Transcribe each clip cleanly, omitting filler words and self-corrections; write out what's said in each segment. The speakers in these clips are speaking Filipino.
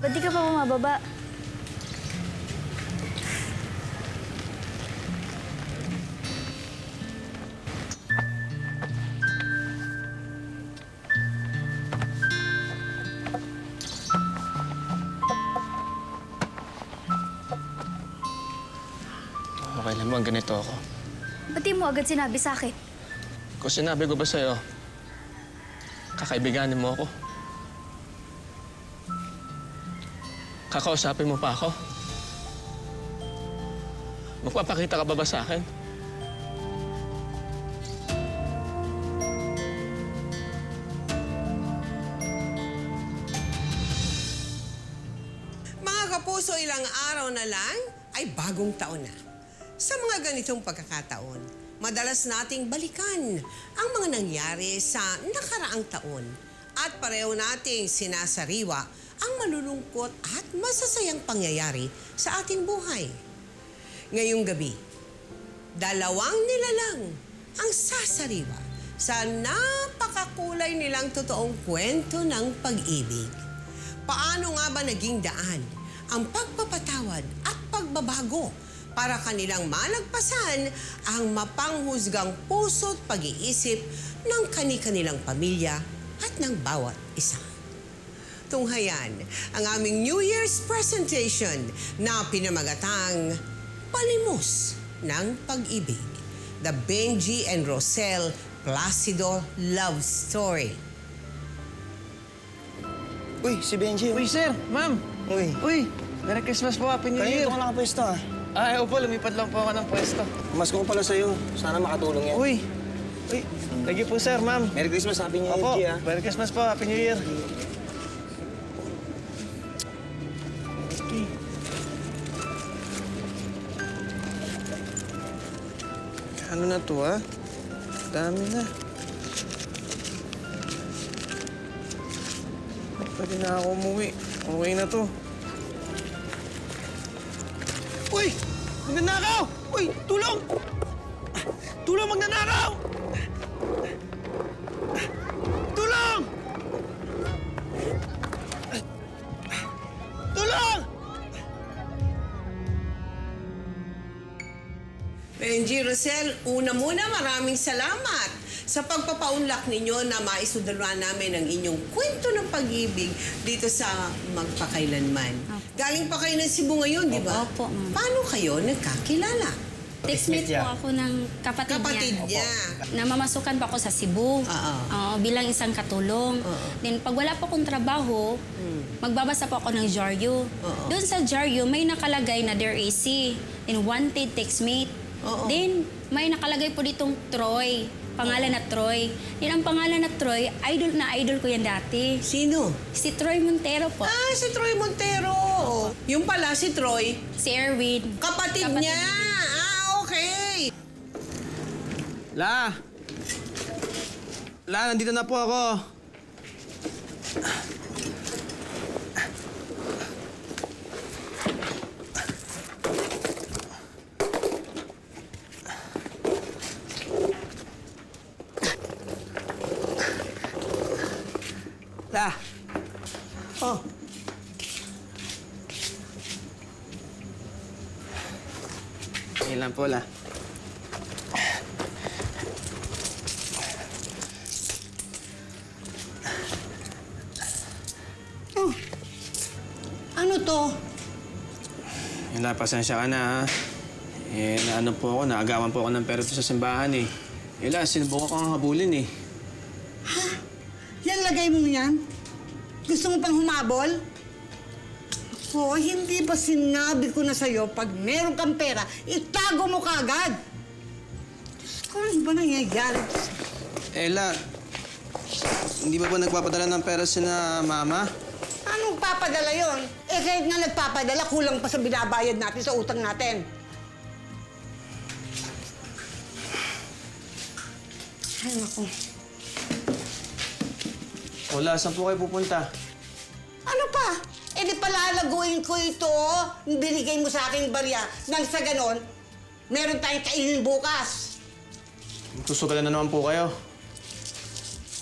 Ba't di ka pa bumababa? Okay lang bang ganito ako? Ba't di mo agad sinabi sa akin? Kung sinabi ko ba sa'yo, kakaibiganin mo ako? Kakausapin mo pa ako? Magpapakita ka ba sa akin? Mga kapuso, ilang araw na lang ay bagong taon na. Sa mga ganitong pagkakataon, madalas nating balikan ang mga nangyari sa nakaraang taon at pareho nating sinasariwa ang malulungkot at masasayang pangyayari sa ating buhay. Ngayong gabi, dalawang nilalang ang sasariwa sa napakakulay nilang totoong kwento ng pag-ibig. Paano nga ba naging daan ang pagpapatawad at pagbabago para kanilang malagpasan ang mapanghusgang puso't pag-iisip ng kani-kanilang pamilya at ng bawat isa. Tunghayan ang aming New Year's presentation na pinamagatang Palimos ng Pag-ibig, The Benji and Rosel Placido Love Story. Uy, si Benji. Uy, sir! Ma'am! Uy. Uy! Merry Christmas po! Happy New Year! Kanina ko nakapwesto ah. Ayaw po, lumipad lang po ako ng pwesto. Mas ko pala sa'yo. Sana makatulong yan. Uy! Uy! Thank you po, sir, ma'am. Merry Christmas, Happy New Year, Opo, Benji ah. Merry Christmas po, Happy New Year. Ano na to, ha? Dami na. Pwede na ako umuwi. Okay na to. Uy! Magnanakaw! Uy! Tulong! Tulong, magnanakaw! Tulong! Tulong! Benji, Rosel, una muna maraming salamat sa pagpapaunlak ninyo na maisuduluan namin ang inyong kwento ng pag-ibig dito sa Magpakailanman. Galing pa kayo ng Cebu ngayon, di ba? Opo, ma'am. Paano kayo nagkakilala? Textmate po ako ng kapatid, Kapatid niya. Namamasukan pa ako sa Cebu. Bilang isang katulong. Then pag wala po akong trabaho, magbabasa po ako ng Jaryo. Doon sa Jaryo, may nakalagay na Dear AC. Then wanted textmate. Then may nakalagay po ditong Troy. Pangalan na Troy. Then ang pangalan na Troy, idol ko yan dati. Sino? Si Troy Montero po. Ah, si Troy Montero. Yung pala si Troy, Si Erwin. kapatid niya. Ah, okay. La! La, nandito na po ako. La! Oh, Ilan po, La? ano to? La, pasensya ka na, ha? Naano po ako, naagawan po ako ng pera sa simbahan, eh. La, sinubukan ko kang habulin, eh. Yan, lagay mo yan? Gusto mo pang humabol? Ako, hindi ba sinabi ko na sa'yo, pag meron kang pera, itago mo kaagad? Ano ba nangyayari? La, hindi ba nagpapadala ng pera si na Mama? Anong papadala yon? Eh, kahit nga nagpapadala, kulang pa sa binabayad natin sa utang natin. Ay, naku. Wala, saan po kayo pupunta? Ano pa? Eh, di palalaguin ko ito. Binigay mo sa aking barya. Nang sa ganon, meron tayong kainin bukas. Susugalan na naman po kayo.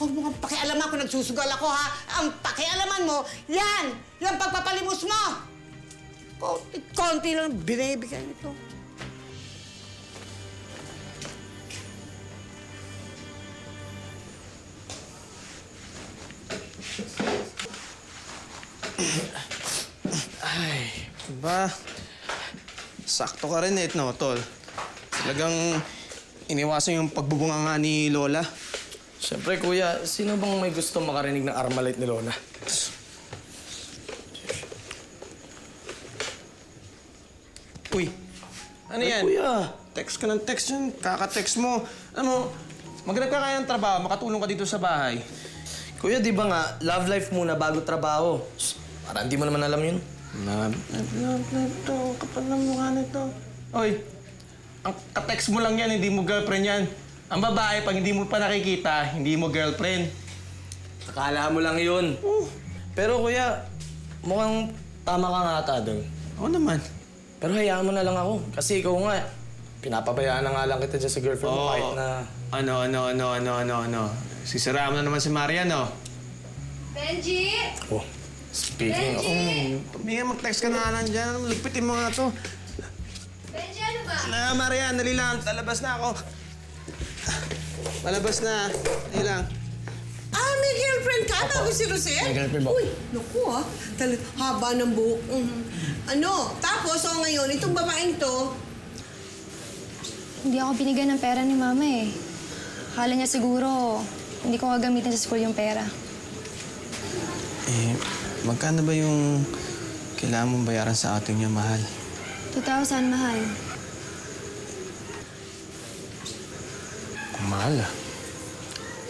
Huwag mo kang pakialaman kung nagsusugal ako, ha? Ang pakialaman mo, yan! Yung pagpapalimos mo! Konti lang binibigay nito. Ay, ba? Sakto ka rin no, tol. Talagang iniwasan yung pagbubunga nga ni Lola. Siyempre, kuya, sino bang may gusto makarinig ng Armalite ni Lola? Uy, ano yan? Kuya, Text ka ng text yun. Kaka-text mo. Ano, maghanap ka kaya ng trabaho, makatulong ka dito sa bahay. kuya, di ba nga, love life muna bago trabaho? Para hindi mo naman alam yun. Love to. Kapal ng mukha nito. Oy, ang ka-text mo lang yan, hindi mo girlfriend yan. Ang babae, pag hindi mo pa nakikita, hindi mo girlfriend. Akala mo lang yun. Pero kuya, mukhang tama ka nga ata doon. Oo naman. Pero hayaan mo na lang ako. Kasi ikaw nga, pinapabayaan na nga lang kita dyan sa girlfriend mo kahit na... Ano. Sisiraan mo na naman si Marian, no? Benji! Oh, speaking of... Mia, mag-text ka na lang dyan. Ligpitin mo nga to. Benji, ano ba? Marian, dali lang. Talabas na ako. Palabas na. Dali lang. Ah, may girlfriend ka? Tapos si Rosel? May girlfriend ba? Uy, naku haba ng buhok. Ano? Tapos, ngayon, itong babaeng to, Hindi ako binigyan ng pera ni Mama eh. Akala niya siguro hindi ko gagamitin sa school yung pera. Magkano ba yung kailangan mong bayaran sa ating niya, mahal? 2,000, mahal. Mahal, ah.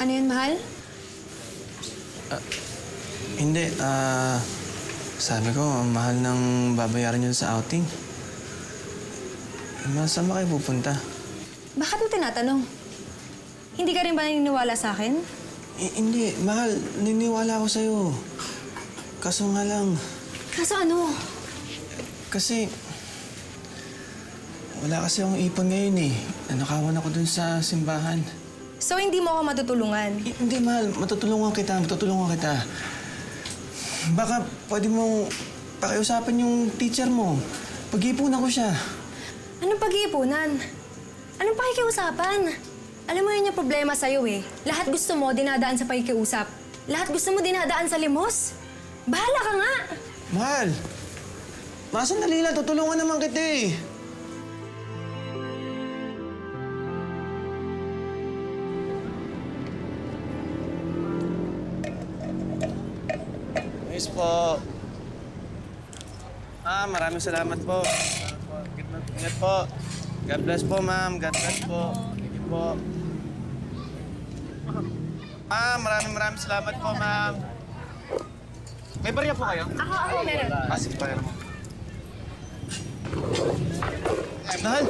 Ano yun, mahal? Hindi, sabi ko, ang mahal ng babayaran yun sa outing. Saan ba kayo pupunta? Bakit mo tinatanong? Hindi ka rin ba naniniwala sa akin? Hindi, mahal. Niniwala ako sa'yo. Kaso nga lang, Kaso ano? kasi... Wala kasi akong ipon ngayon eh. Nanakawan ako dun sa simbahan. So hindi mo ako matutulungan? Hindi, mahal. Matutulungan kita. Baka pwede mong pakiusapan yung teacher mo. Pag-iipunan ko siya. Anong pag-iipunan? Anong pakikiusapan? Alam mo yun yung problema sa'yo eh. Lahat gusto mo dinadaan sa pakikiusap. Lahat gusto mo dinadaan sa limos. Bahala ka nga! Mahal! Sandali lang. Tutulungan naman kita eh. Miss po. Maraming salamat po. Ingat po. God bless po, ma'am. God bless po. Thank you po. Maraming salamat po, ma'am. May barya po kayo? Ako meron. Sige po. Mahal!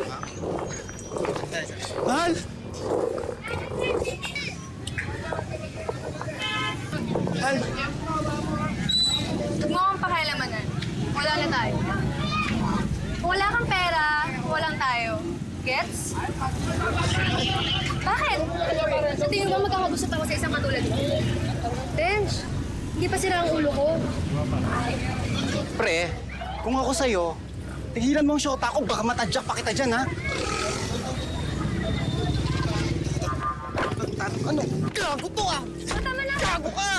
Mahal! Mahal! Huwag mo akong pakialamanan. Wala na tayo. Kung wala kang pera, walang tayo. Gets? Bakit? Sa tingin mo magkakagusto ako sa isang katulad mo? Benj, hindi pa sira ang ulo ko. Pre, kung ako sa'yo, tigilan mo ang shota ko, baka matadyak pa kita dyan, ha? Ano? Gago to, ah! Tama na! Gago ka!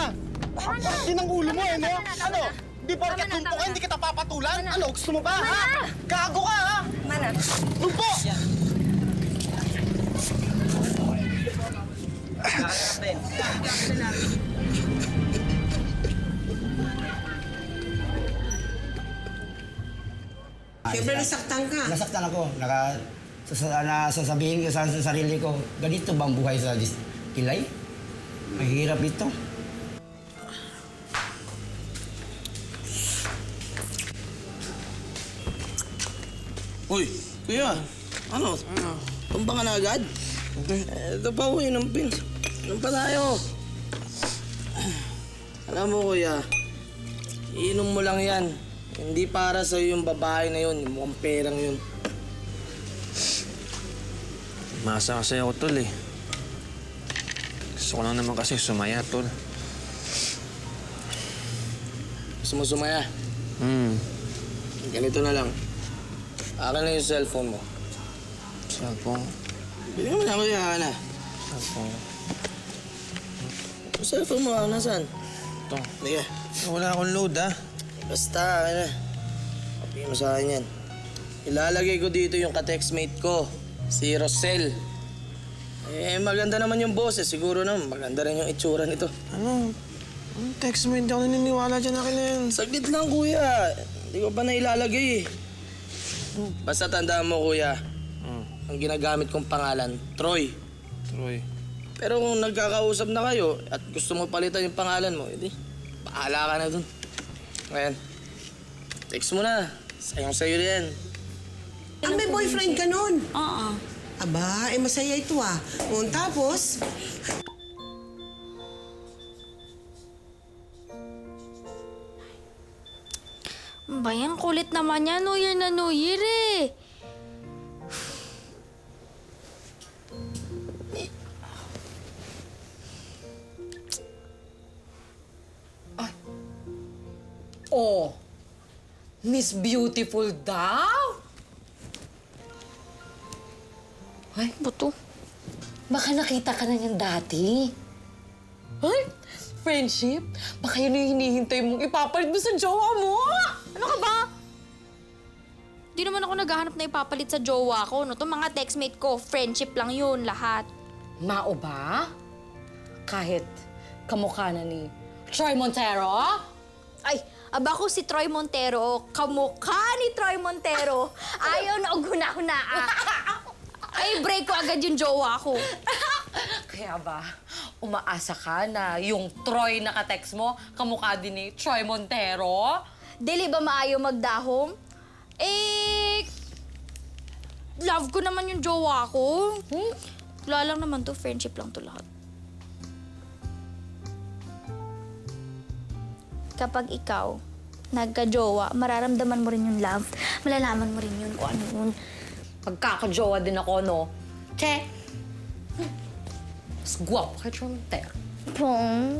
Din ang ulo mo, eh, no? Ano? Di porket Tama na, lumpo tama ka, na. hindi kita papatulan? Ano? Gusto mo ba, Tama ha? na. Gago ka, ha? Mana? Lumpo! siyempre nasaktan ka. Nasaktan ako. Nasasabihin ko sa sarili ko, ganito bang buhay sa kilay? Mahirap ito. Uy, kuya, ano? Tumba ka na agad? Ito pa, uy, inom pa tayo. Alam mo, kuya, iinom mo lang yan. Hindi para sa'yo yung babae na yun, yung mukhang perang yun. Masa kasi ako, tol eh. Gusto ko lang naman kasi sumaya, tol. Gusto mo sumaya? Ganito na lang. Akin na yung cellphone mo. Cellphone. Bili mo na kuya, Ana. Cellphone. Yung cellphone mo, nasaan? Ito. Liga. Wala akong load, ah. Basta, akin na. Kapihin mo sa akin yan. Ilalagay ko dito yung ka-textmate ko, si Rosel. Maganda naman yung boses. Siguro naman, maganda rin yung itsura nito. Ano? Anong text mo? Hindi ako naniniwala dyan. Akin na yan. Saglit lang, kuya. Hindi ko pa na ilalagay eh. Basta tandaan mo, kuya. Ang ginagamit kong pangalan, Troy. Troy. Pero kung nagkakausap na kayo at gusto mo palitan yung pangalan mo, edi, bahala ka na dun. Ngayon, text mo na. Sayang-sayo rin. May boyfriend ka nun. Oo. Aba, masaya ito ah. Tapos, Bayan, kulit naman yan. New Year na New Year eh. Oh, Miss Beautiful daw? Ay, Buto. baka nakita ka na niyan dati. Ay, friendship? Baka yun yung hinihintay mong ipapalit mo sa jowa mo. Ano ka ba? Di naman ako naghahanap na ipapalit sa jowa ko. No? Itong mga textmate ko, friendship lang yun, lahat. Mao ba? Kahit kamukha na ni Troy Montero? Ay, aba ko si Troy Montero, kamukha ni Troy Montero. Ayaw na uguna-huna. Ay, break ko agad yung jowa ko. Kaya ba, umaasa ka na yung Troy na ka-text mo, kamukha din ni Troy Montero? Dili ba maayo magdahom? Eh, love ko naman yung jowa ko. Wala lang naman to, friendship lang to lahat. Kapag ikaw, nagka-jowa, mararamdaman mo rin yung love. Malalaman mo rin yun kung ano yun. Pagkakajowa din ako, no? Che! Mas guwapo kay Troy Montero. Pong,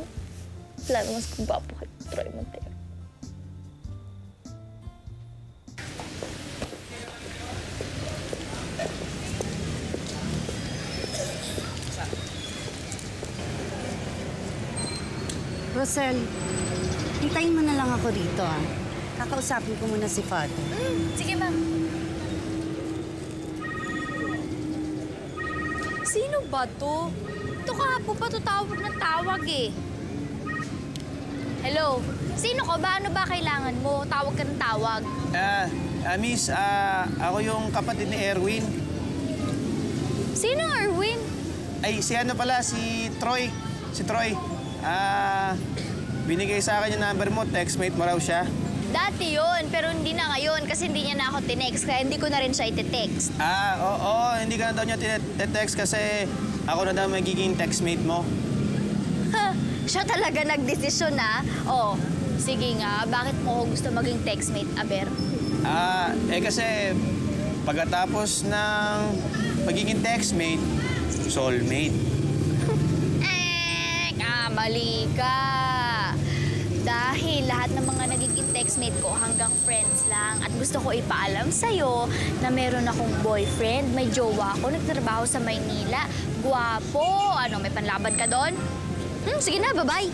lalo mas gwapo kay Troy Montero. Rosel, hintayin mo na lang ako dito, ah. Kakausapin ko muna si Father. Sige, ma'am. Sino ba to? Ito kahapon pa to tawag ng tawag eh. Hello? Sino ko ba? Ano ba kailangan mo? Tawag ka ng tawag. Miss, ako yung kapatid ni Erwin. Sino Erwin? Ay, si ano pala, si Troy. Si Troy. Binigay sa akin yung number mo, textmate mo raw siya. Dati yun, pero hindi na ngayon kasi hindi niya na ako tinext, kaya hindi ko na rin siya iti-text. Oo, hindi ka na daw niya text kasi ako na daw magiging textmate mo. Ha, siya talaga nagdesisyon na. Oh, sige nga, bakit mo ako gusto maging textmate, Aber? Kasi pagkatapos ng magiging textmate, soulmate. Kamali ka. Dahil lahat ng mga nagiging textmate ko hanggang friends lang. At gusto ko ipaalam sa'yo na meron akong boyfriend, may jowa ako, nagtrabaho sa Maynila. Guwapo. Ano, may panlaban ka doon? Sige na, bye-bye.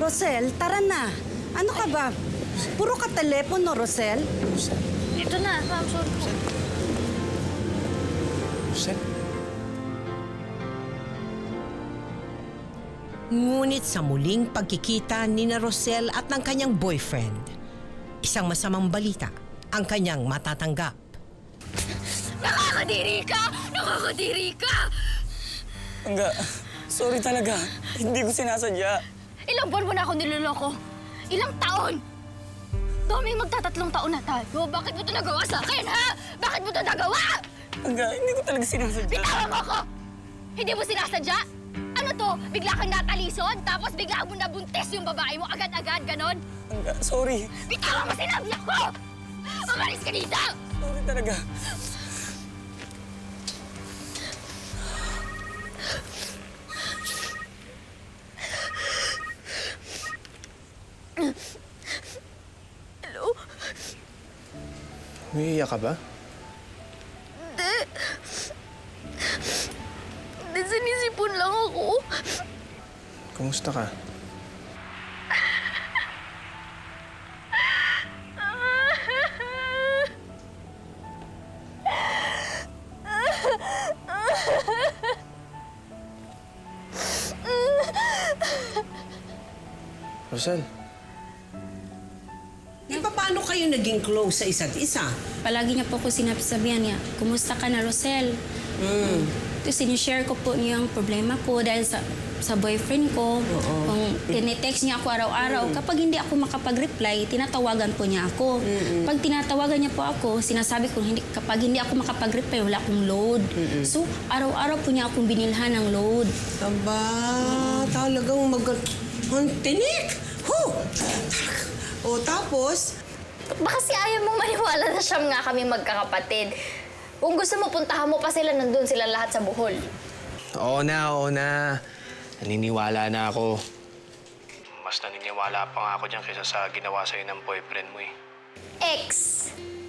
Rosel, tara na. Ano ka ba? Puro ka telepono, Rosel. Ito na, ma'am, sorry po. ngunit sa muling pagkikita ni na Rosel at ng kanyang boyfriend, isang masamang balita ang kanyang matatanggap. Nakakadiri ka! Nakakadiri ka! Angga, sorry talaga. Hindi ko sinasadya. Ilang buwan mo na ako niloloko? Ilang taon? Daming magtatatlong taon na tayo. Bakit mo ito nagawa sa akin, ha? Bakit mo ito nagawa? Angga, hindi ko talaga sinasadya. Bitawan mo ako! Hindi mo sinasadya? Ano to? Bigla kang natalison? Tapos bigla mo nabuntis yung babae mo agad-agad, ganon? Angga, sorry. Bitawan mo sinabi ako! Umalis ka dito! Sorry talaga. Umiiyak ka ba? Hindi. Hindi, sinisipon lang ako. Kumusta ka? Rosel, Paano kayo naging close sa isa't isa? Palagi niya po ako sinasabihan niya, kumusta ka na, Rosel? Tapos sinishare ko po niya ang problema ko dahil sa boyfriend ko. Kung tinitext niya ako araw-araw, kapag hindi ako makapag-reply, tinatawagan po niya ako. Pag tinatawagan niya po ako, sinasabi ko, kapag hindi ako makapag-reply, wala akong load. So, araw-araw po niya akong binilhan ng load. Aba, talagang ang tinik! O tapos, Baka kasi ayaw mong maniwala na siyam nga kami magkakapatid. Kung gusto mo, puntahan mo pa sila, nandun sila lahat sa Bohol. oo na. Naniniwala na ako. Mas naniniwala pa nga ako dyan kaysa sa ginawa sa'yo ng boyfriend mo eh. Ex.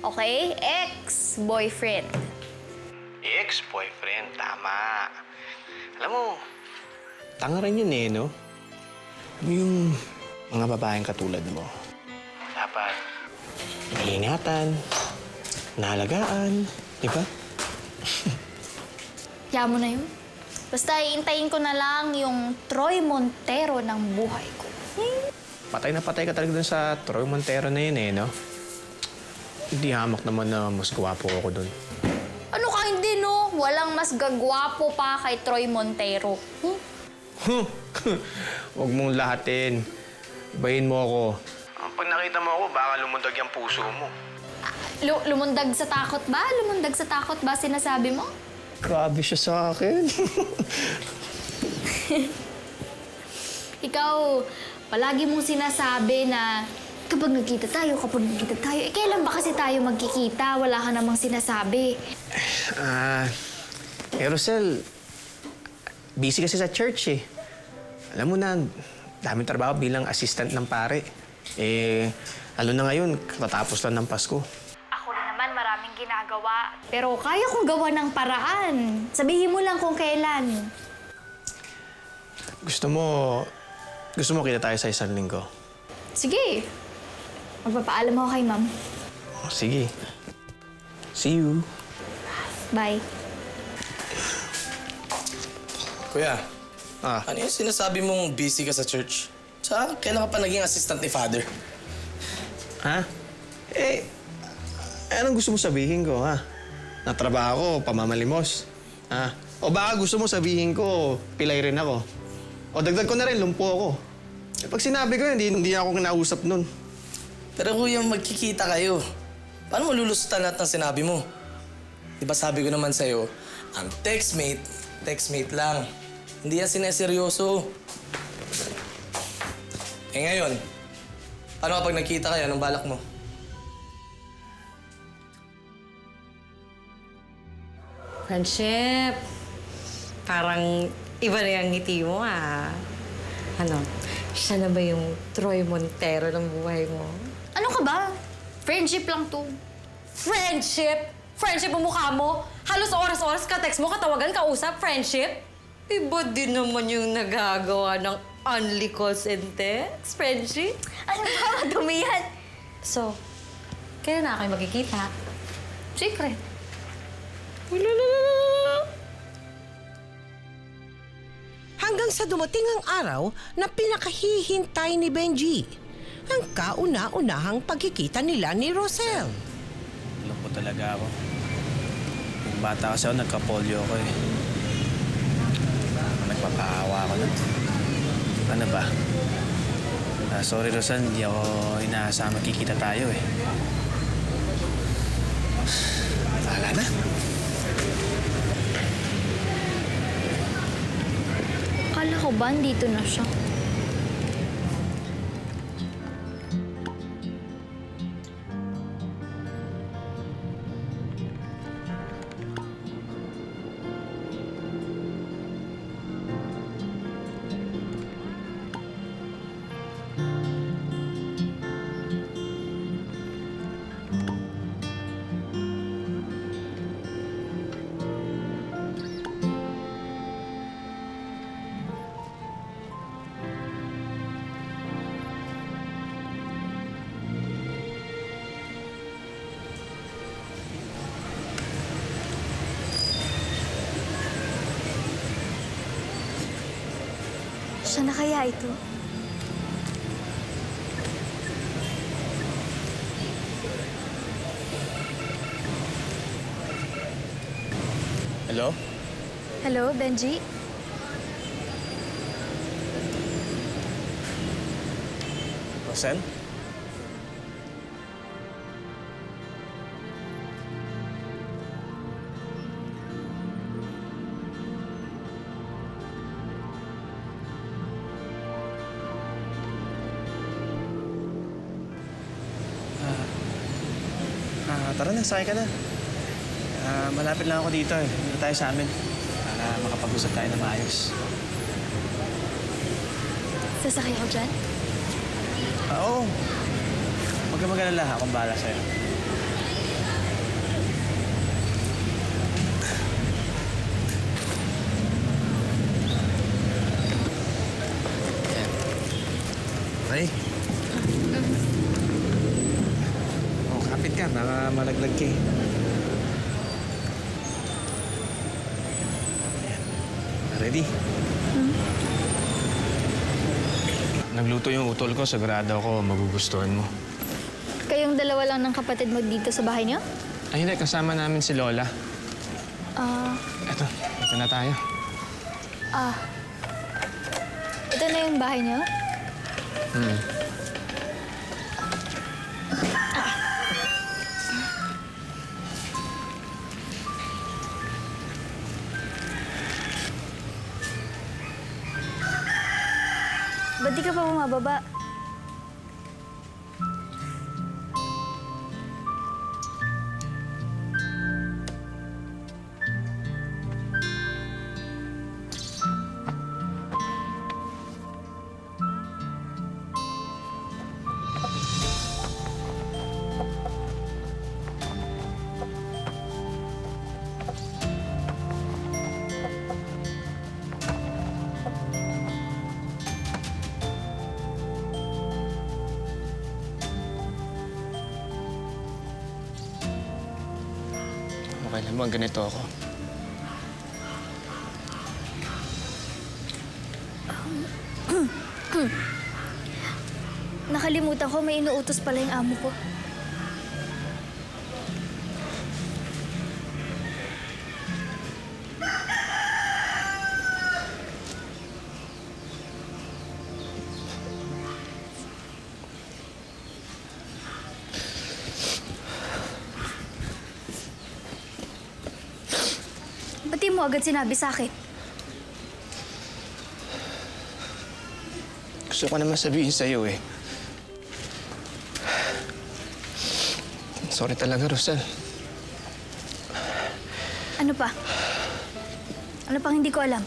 Okay? Ex-boyfriend. Ex-boyfriend, tama. Alam mo, tangaran yun eh, no? Yung mga babaeng katulad mo. Dapat iingatan, nahalagaan, di ba? Kaya mo na yun. Basta iintayin ko na lang yung Troy Montero ng buhay ko. Patay na patay ka talaga dun sa Troy Montero na yun eh, no? Hindi hamak naman na mas gwapo ako dun. Ano ka hindi, no? Walang mas gagwapo pa kay Troy Montero. Huwag mong lahatin. Ibahin mo ako. Pag nakita mo ako, baka lumundag yung puso mo. Lumundag sa takot ba? Lumundag sa takot ba sinasabi mo? Grabe siya sa akin. Ikaw, palagi mong sinasabi na kapag nagkita tayo, kailan ba kasi tayo magkikita? Wala ka namang sinasabi. Rosel, busy kasi sa church eh. Alam mo na, daming trabaho bilang assistant ng pare. Lalo na ngayon, katatapos lang ng Pasko. Ako rin naman, maraming ginagawa. Pero kaya kong gawa ng paraan. Sabihin mo lang kung kailan. Gusto mo kita tayo sa isang linggo? Sige. Magpapaalam ako kay ma'am. Sige. See you. Bye. Kuya, Ah, ano yung sinasabi mong busy ka sa church? Tsaka, kailan ka pa naging assistant ni Father? ha? Anong gusto mo sabihin ko, ha? Natrabaho ko, pamamalimos. Ha? O baka gusto mo sabihin ko, pilay rin ako. O dagdag ko na rin, lumpo ako. Pag sinabi ko yun, hindi ako kinausap nun. Pero kuya, magkikita kayo. Paano mo lulusutan lahat ng sinabi mo? Di ba sabi ko naman sa'yo, ang textmate lang. Hindi yan sineseryoso. Ngayon, paano kapag nagkita kayo, anong balak mo? Friendship, parang iba na yung ngiti mo, ah. Ano, siya na ba yung Troy Montero ng buhay mo? Ano ka ba? Friendship lang to. Friendship? Friendship ang mukha mo? Halos oras-oras ka, text mo, katawagan, kausap, friendship? Iba din naman yung nagagawa ng only calls and texts, friendship? Ano ba? Madumi yan. So, kailan na kayo magkikita? Secret. hanggang sa dumating ang araw na pinakahihintay ni Benji. Ang kauna-unahang pagkikita nila ni Rosel. Alam ko talaga ako. Yung bata kasi ako, nagka-polio ako eh. Nagpapaawa ako nun. Ano ba? Sorry, Rosan, hindi ako inaasama kikita tayo eh. Wala na. Akala ko ba dito na siya? Kasya na kaya ito? Hello? Hello, Benji? Rosel? Tara na, sakay ka na. Malapit lang ako dito eh. Dito tayo sa amin. Para makapag-usap tayo na maayos. Sasakay ako dyan? Oo. Huwag ka mag-alala. Akong bahala sa'yo. Ayan. Okay. Oh, kapit ka. Baka malaglag ka eh. Ayan. Ready? Nagluto yung utol ko. Sigurado ako magugustuhan mo. Kayong dalawa lang ng kapatid mo dito sa bahay niyo? Ay, hindi. Kasama namin si Lola. Ito na tayo. Ito na yung bahay niyo? Ba't di ka pa bumababa? Okay lang ba? Ganito ako. Nakalimutan ko, may inuutos pala yung amo ko. Ba't di mo agad sinabi sa akin? Gusto ko naman sabihin sa'yo eh. Sorry talaga, Rosel. Ano pa? Ano pang hindi ko alam?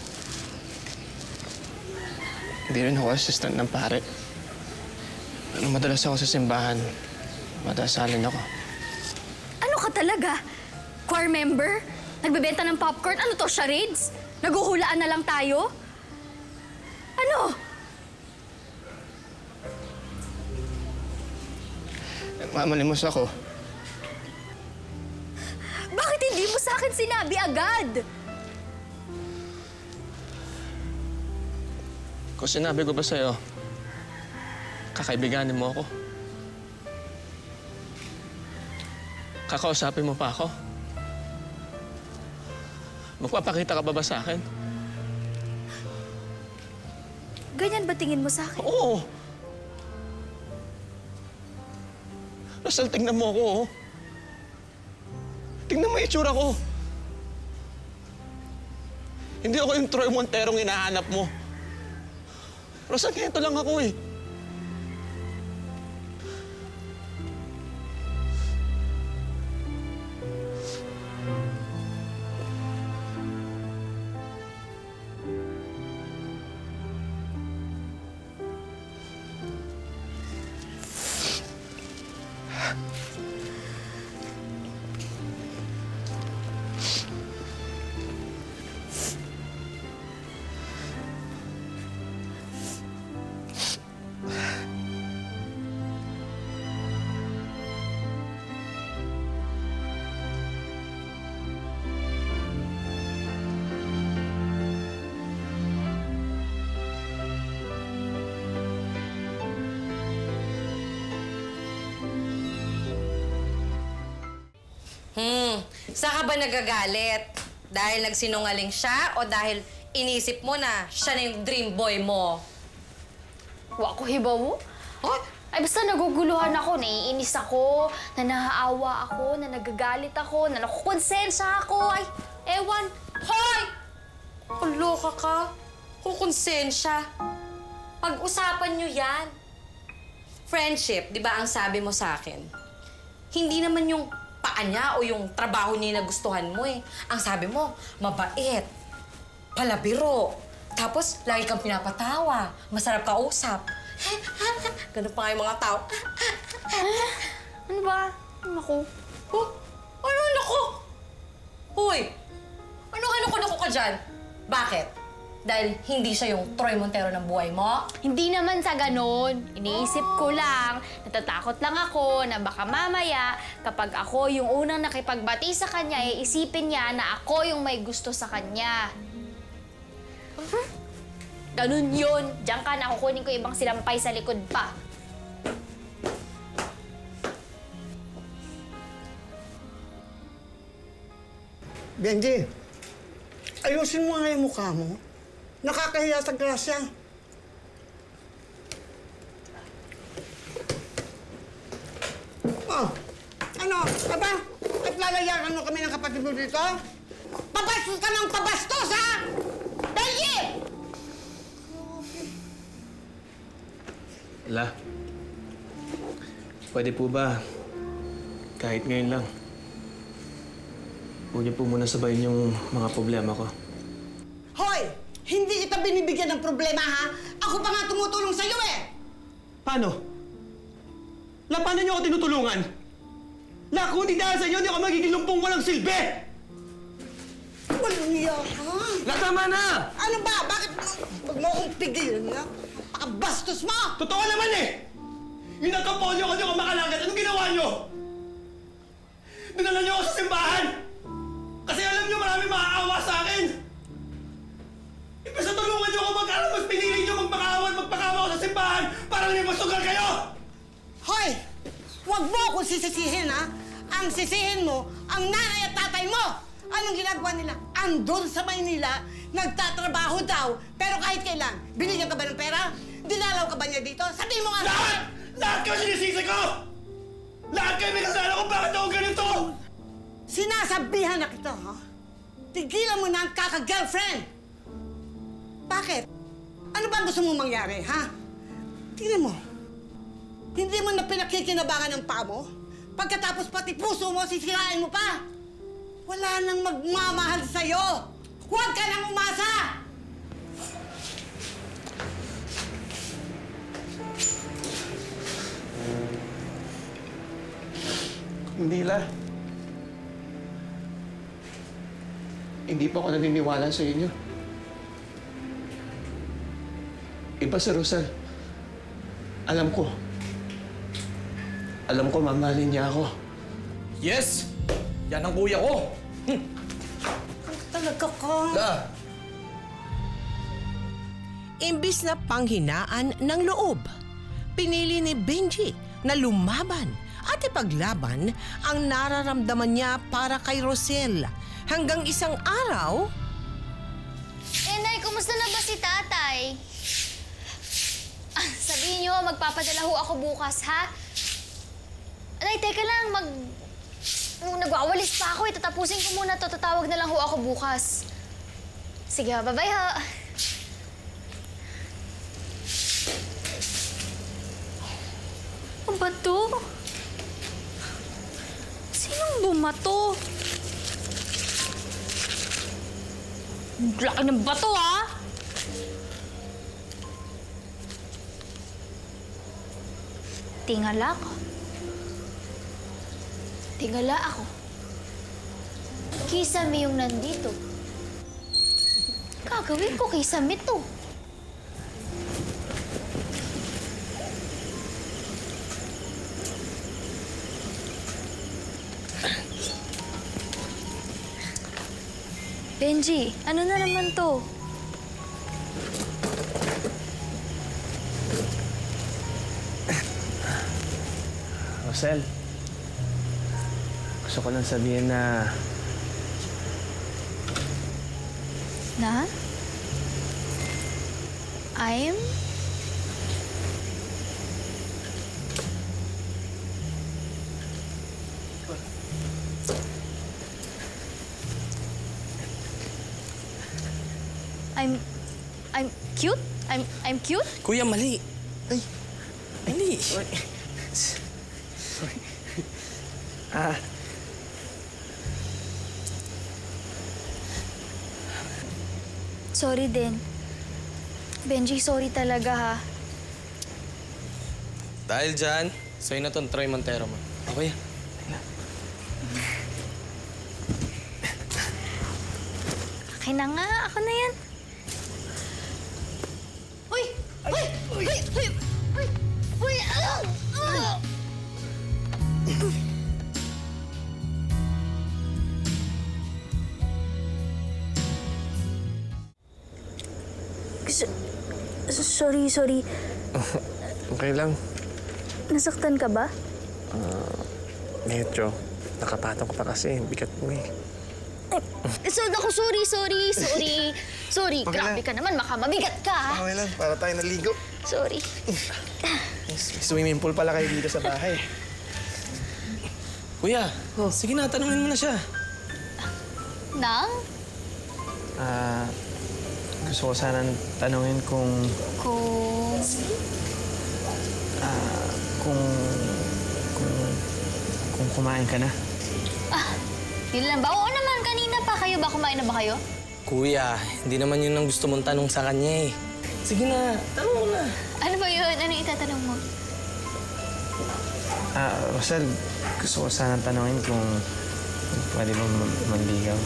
Hindi rin ako assistant ng pare. Pero madalas ako sa simbahan. Madasalin ako. Ano ka talaga? Choir member? Nagbebenta ng popcorn? Ano to, charades? Naguhulaan na lang tayo? Ano? Mamalimos ako. Bakit hindi mo sa akin sinabi agad? Kung sinabi ko ba sa'yo, kakaibiganin mo ako? Kakausapin mo pa ako? Magpapakita ka ba sa akin? Ganyan ba tingin mo sa akin? Oo! Rosel, tingnan mo ako, oh. Tingnan mo yung itsura ko. Hindi ako yung Troy Monterong hinahanap mo. Rosel, ganito lang ako eh. Saan ka ba nagagalit? Dahil nagsinungaling siya o dahil inisip mo na siya na yung dream boy mo? Wa ko hibaw mo? Oh, Ay, basta naguguluhan ako, naiinis ako, na naaawa ako, na nagagalit ako, na nakukonsensya ako. Ay, ewan. hoy! Kuloka ka. Kukonsensya. Pag-usapan nyo yan. Friendship, di ba ang sabi mo sa akin? Hindi naman yung paa niya o yung trabaho niya na gustuhan mo eh. Ang sabi mo, mabait, palabiro, tapos lagi kang pinapatawa, masarap kausap. Ganun pa nga yung mga tao. Ano ba? Naku. Oh, ano naku? Hoy, ano naku ka dyan? Bakit? Dahil hindi siya yung Troy Montero ng buhay mo? Hindi naman sa ganon. Iniisip ko lang, natatakot lang ako na baka mamaya kapag ako yung unang nakipagbati sa kanya, isipin niya na ako yung may gusto sa kanya. Ganun yun. Diyan ka, nakukunin ko ibang silampay sa likod pa. Benji, ayusin mo nga yung mukha mo. Nakakahiya sa grasya. Oh, ano? Aba, at lalayaran mo kami ng kapatid mo dito? Papastos ka ng papastos, ha? Benji! La, pwede po ba kahit ngayon lang, huwag niyo po muna sabayin yung mga problema ko. Hoy! Hindi kita binibigyan ng problema, ha? Ako pa nga tumutulong sa'yo, eh! Paano? La, paano niyo ako tinutulungan? La, kung hindi dahil sa inyo, hindi ako magiging lumpong walang silbi! Walang iya ka. La, tama na! Ano ba? Bakit mo? Huwag mo akong pigilan, ha? Pakabastos mo! Totoo naman eh! Yung nagkapolyo ko, di ako makalagat. Anong ginawa niyo? Dinala niyo ako sa simbahan! Kasi alam niyo marami maaawa sa akin! Imbes na tulungan niyo ako mag-aral, mas pinili niyo magpakawa ako sa simbahan para lang yung masugal kayo! Hoy! Huwag mo akong sisisihin, ha? Ang sisihin mo, ang nanay at tatay mo! Anong ginagawa nila? Andun sa Maynila, nagtatrabaho daw. Pero kahit kailan, binigyan ka ba ng pera? Dinalaw ka ba niya dito? Sabihin mo nga! Lahat! Lahat kayo sinisisi ko! Lahat kayo may kasalanan kung bakit ako ganito! Sinasabihan na kita, ha? Tigilan mo na ang kaka-girlfriend! Bakit? Ano ba ang gusto mong mangyari, ha? Tingnan mo. Hindi mo na pinakikinabangan ng paa mo? Pagkatapos pati puso mo, sisirain mo pa! Wala nang magmamahal sa'yo! Huwag ka nang umasa! Hindi, La. Hindi pa ako naniniwala sa inyo. Iba si Rosel. Alam ko. Alam ko, mamahalin niya ako. Yes! Yan ang kuya ko! Talaga ka? La! Imbis na panghinaan ng loob, pinili ni Benji na lumaban at ipaglaban ang nararamdaman niya para kay Rosel. Hanggang isang araw, Nay, kumusta na ba si tatay? Sabihin niyo, magpapadala ho ako bukas, ha? Nay, teka lang, nagwawalis pa ako. Tatapusin ko muna to. Tatawag na lang ho ako bukas. Sige, bye-bye, ha? Ano ba to? Sinong bumato? Laki ng bato, ha? Tingala ako. Tingala ako. Kisame yung nandito. Gagawin ko kisame to. Benji, ano na naman to? Rosel, gusto gusto ko lang sabihin na Na? I'm cute? I'm cute? Kuya, mali. Ay, mali. Sorry din. Benji, sorry talaga ha. Dahil dyan, sa'yo na tong Troy Montero mo. Okay? Akin na nga, ako na yan. Uy! Uy! Uy! Uy! Uy! Uy! Sorry. okay lang. Nasaktan ka ba? Medyo. Nakapatong ko pa kasi. Bigat mo eh. Sorry, grabe ka naman. Mabigat ka ha. Okay lang. Para tayo naligo. Sorry. Swimming pool pala kayo dito sa bahay. Kuya, sige na, tanungin mo na siya. Nang? Gusto ko sana tanungin kung kumain ka na. Yun lang ba? Oo naman, kanina pa. Kayo ba? Kumain na ba kayo? Kuya, hindi naman yun ang gusto mong tanong sa kanya eh. Sige na, tanong mo na. Ano ba yun? Ano itatanong mo? Rosel, gusto ko sana tanungin kung pwede mo manligaw.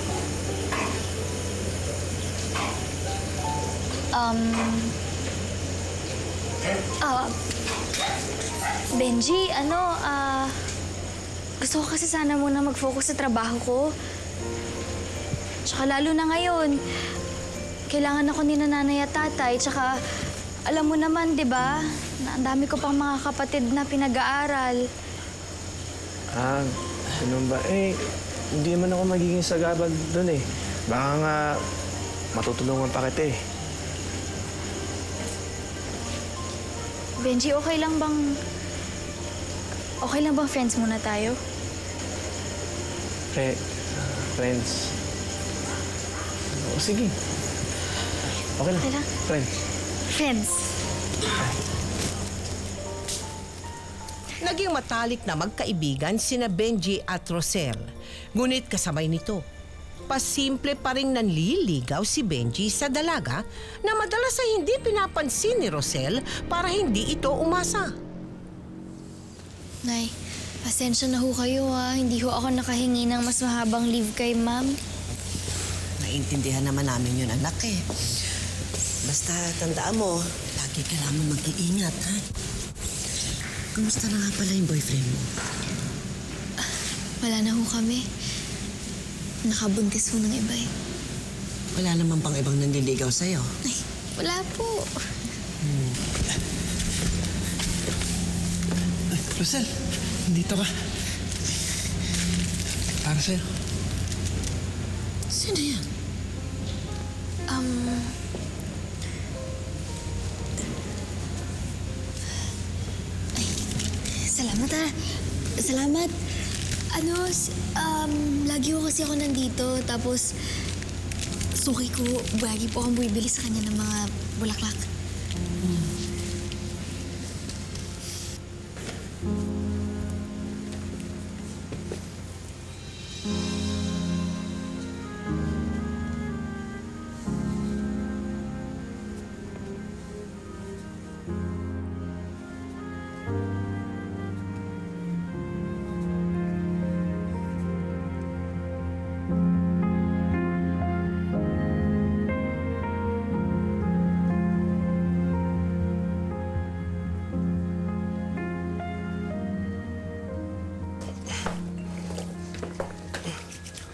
Benji, gusto ko kasi sana muna mag-focus sa trabaho ko. Tsaka lalo na ngayon, kailangan ako ni nanay at tatay. Tsaka, alam mo naman, di ba, na ang dami ko pang mga kapatid na pinag-aaral. Ganun ba? Hindi naman ako magiging sagabal doon eh. Baka nga matutulungan pa kita eh. Benji, okay lang bang friends muna tayo? Friends. Sige. Okay lang. Okay lang. Friends. Naging matalik na magkaibigan sina Benji at Rosel. Ngunit kasabay nito, pasimple pa rin nanliligaw si Benji sa dalaga na madalas ay hindi pinapansin ni Rosel para hindi ito umasa. Nay, pasensya na ho kayo ha. Hindi ho ako nakahingi ng mas mahabang leave kay ma'am. Naiintindihan naman namin yun, anak eh. Basta tandaan mo, lagi ka naman mag-iingat, ha? Kumusta na nga pala yung boyfriend mo? Wala na ho kami. Nakabuntis ho ng iba eh. Wala naman pang ibang nanliligaw sa'yo. Ay, wala po. Rosel, dito ka. Para sa'yo. Sino yan? Salamat ha. Salamat. Lagi ko kasi ako nandito. Tapos, suki ko, lagi po akong bumibili sa kanya ng mga bulaklak.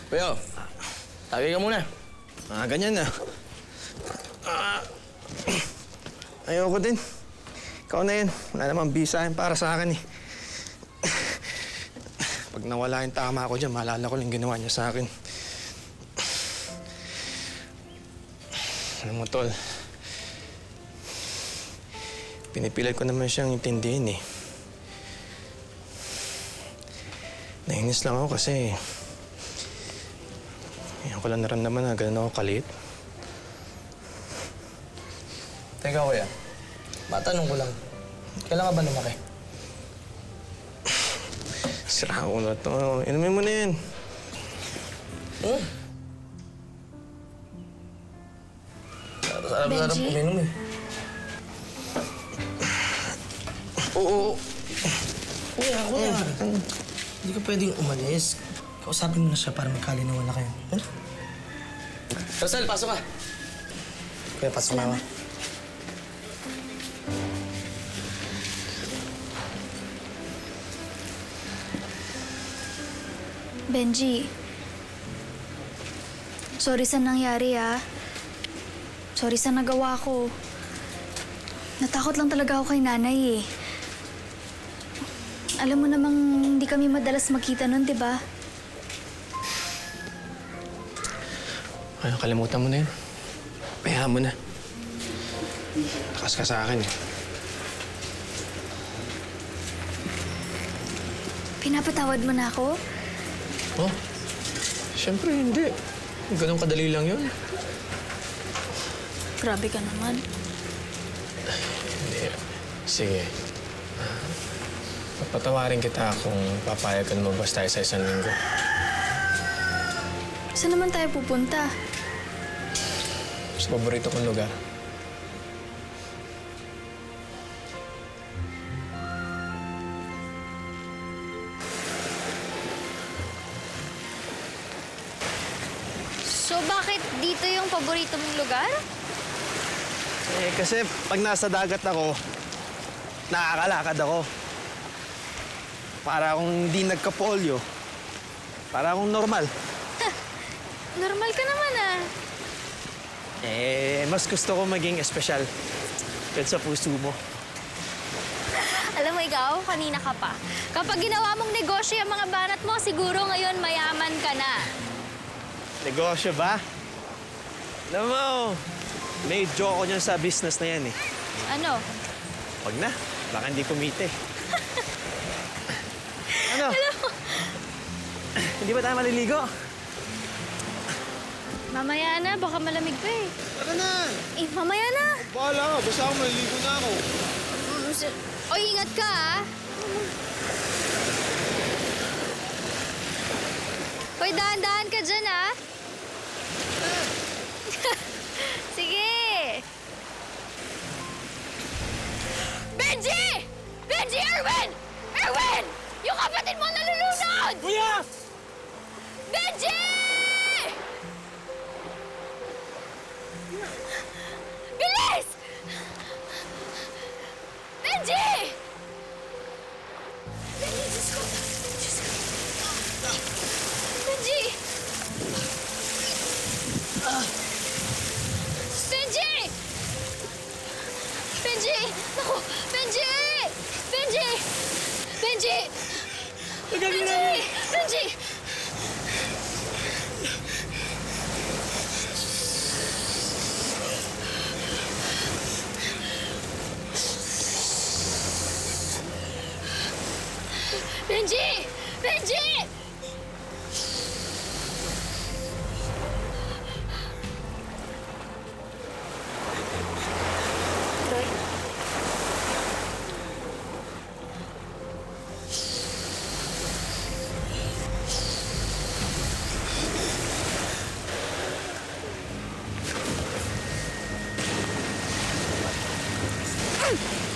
Kuya, tagay ka muna. Ganyan na. Ayoko din. Ikaw na yun. Wala namang bisahin para sa akin eh. Pag nawala yung tama ko dyan, maalala ko lang ginawa niya sa akin. Alam mo, Tol, pinipilit ko naman siyang intindihin eh. Nainis lang ako kasi ngayon ko lang naramdaman na ganun ako kalit. Teka, kuya. Matanong ko lang. Kailan ka ba lumaki? Sira ko na to. Inumin mo na yan. Sarap-sarap Benji? uminom eh. Oo. Kuya. Hindi ka pwedeng umalis. Kausapin mo na siya para magkalinawan na kayo. Rosel, pasok ka. Kuya, pasok na ako. Benji, sorry sa nangyari Sorry sa nagawa ko. Natakot lang talaga ako kay nanay eh. Alam mo namang hindi kami madalas magkita nun, di ba? Ay, kalimutan mo na yun. Payahan mo na. Lakas ka sa akin eh. Pinapatawad mo na ako? Oh, siyempre hindi. Ganun kadali lang yun. Grabe ka naman. Hindi. Sige. Papatawarin kita kung papayag ka na magbas tayo sa isang linggo. Saan naman tayo pupunta? Sa paborito kong lugar. So bakit dito yung paborito mong lugar? Eh, kasi pag nasa dagat ako, nakakalakad ako. Para akong hindi nagka-polio. Para akong normal. Normal ka naman Eh, mas gusto ko maging espesyal. Kahit sa puso mo. Alam mo ikaw, kanina ka pa. Kapag ginawa mong negosyo yung mga banat mo, siguro ngayon mayaman ka na. Negosyo ba? Alam mo, may joke ko dyan sa business na yan eh. Ano? Wag na, baka hindi kumite. Ano? Hindi ba tayo maliligo? Mamaya na, baka malamig pa eh. Tara na! Mamaya na. Bahala ka, basta ako maliligo na ako. O, ingat ka Hoy, dahan-dahan ka dyan Sige. Benji! Benji! Erwin! Erwin! Yung kapatid mo nalulunod! Kuya! Benji! Bilis! Benji! Benji, Diyos ko! Diyos ko! Benji! Benji! Benji! Naku! Benji! Benji! Benji! Benji! Benji! Benji! Benji!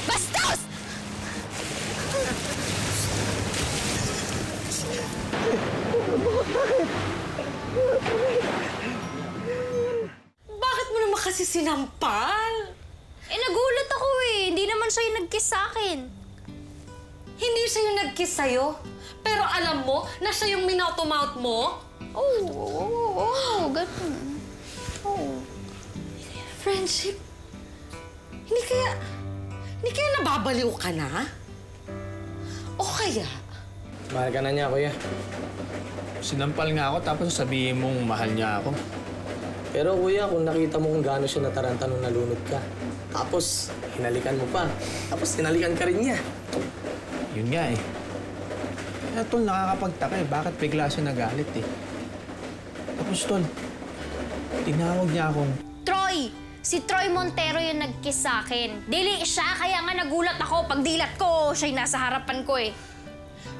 Bastos! Bakit mo naman kasi sinampal? Nagulat ako Hindi naman siya yung nag-kiss sa akin. Hindi siya yung nag-kiss sa'yo. Pero alam mo na siya yung minout-mouth mo? Ganun. Friendship? Hindi kaya nababaliw ka na? O kaya, Mahal ka na niya, kuya. Sinampal nga ako tapos sabihin mong mahal niya ako. Pero kuya, kung nakita mo kung gaano siya nataranta nung nalunod ka, tapos hinalikan mo pa, tapos hinalikan ka rin niya. Yun nga eh. Kaya tol, nakakapagtaka eh. Bakit bigla siya nagalit eh? Tapos tol, tinawag niya akong... Troy! Si Troy Montero yung nag-kiss sa akin. Dili siya, kaya nga nagulat ako. Pag dilat ko, siya'y nasa harapan ko eh.